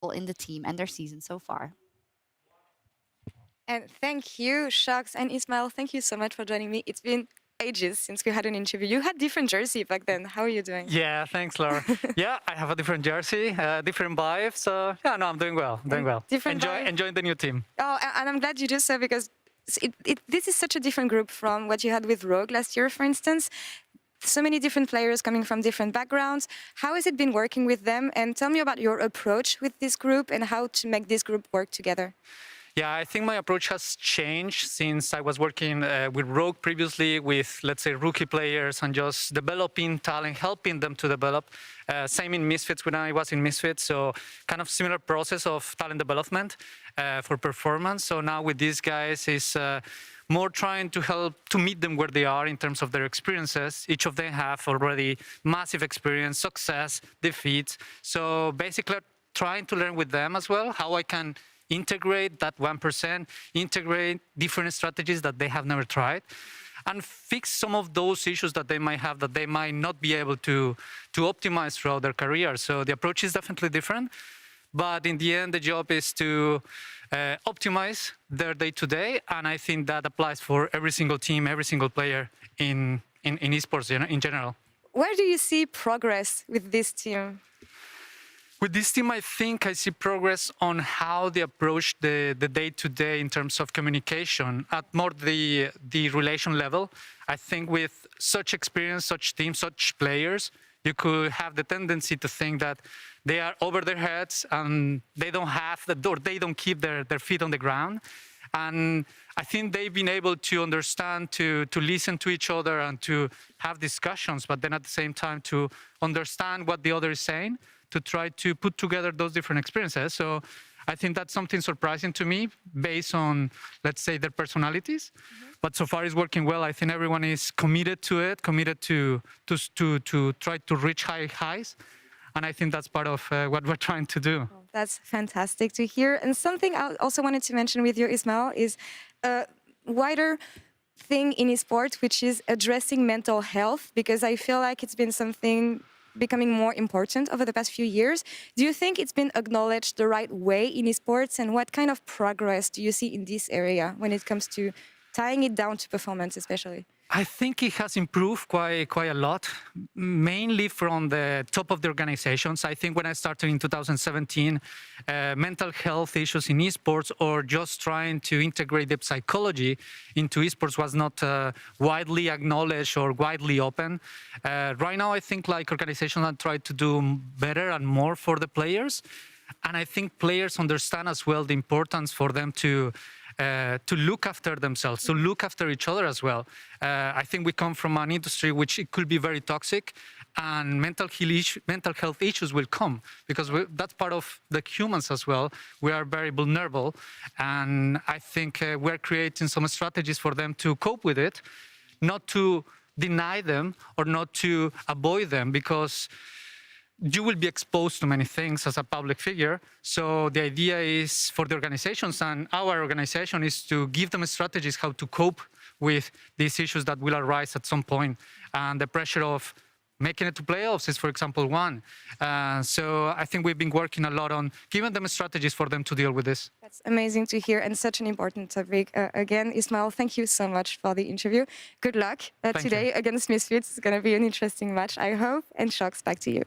successful in the team and their season so far. And thank you, Shaks and Ismael. Thank you so much for joining me. It's been ages since we had an interview. You had different jersey back then. How are you doing? Yeah, thanks, Laura. Yeah, I have a different jersey, different vibe. So yeah, no, I'm doing well. Doing well. Enjoying the new team. Oh, and I'm glad you do so because this is such a different group from what you had with Rogue last year, for instance. So many different players coming from different backgrounds. How has it been working with them? And tell me about your approach with this group and how to make this group work together. Yeah, I think my approach has changed since I was working with Rogue previously with, let's say, rookie players and just developing talent, helping them to develop. Same in Misfits when I was in Misfits, so kind of similar process of talent development for performance. So now with these guys is more trying to help to meet them where they are in terms of their experiences. Each of them have already massive experience, success, defeats. So basically trying to learn with them as well how I can integrate that 1%, integrate different strategies that they have never tried, and fix some of those issues that they might have that they might not be able to optimize throughout their career. So the approach is definitely different, but in the end, the job is to optimize their day-to-day, and I think that applies for every single team, every single player in esports in general. Where do you see progress with this team? With this team, I think I see progress on how they approach the day-to-day in terms of communication at more the relation level. I think with such experience, such teams, such players, you could have the tendency to think that they are over their heads and they don't have or they don't keep their feet on the ground. And I think they've been able to understand, to listen to each other and to have discussions, but then at the same time to understand what the other is saying, to try to put together those different experiences. So I think that's something surprising to me based on, let's say, their personalities. But so far it's working well. I think everyone is committed to it, committed to try to reach high highs. And I think that's part of what we're trying to do. Oh, that's fantastic to hear. And something I also wanted to mention with you, Ismael, is a wider thing in esports, which is addressing mental health, because I feel like it's been something becoming more important over the past few years. Do you think it's been acknowledged the right way in esports, and what kind of progress do you see in this area when it comes to tying it down to performance especially? I think it has improved quite a lot, mainly from the top of the organizations. I think when I started in 2017, mental health issues in esports or just trying to integrate the psychology into esports was not widely acknowledged or widely open. Right now, I think like organizations have tried to do better and more for the players. And I think players understand as well the importance for them to look after themselves, to look after each other as well. I think we come from an industry which it could be very toxic, and mental health issues will come because that's part of the humans as well. We are very vulnerable, and I think we're creating some strategies for them to cope with it, not to deny them or not to avoid them, because you will be exposed to many things as a public figure. So the idea is for the organizations, and our organization is to give them strategies how to cope with these issues that will arise at some point. And the pressure of making it to playoffs is, for example, one. So I think we've been working a lot on giving them strategies for them to deal with this. That's amazing to hear, and such an important topic. Again, Ismael, thank you so much for the interview. Good luck today against Misfits. It's going to be an interesting match, I hope. And Shocks, back to you.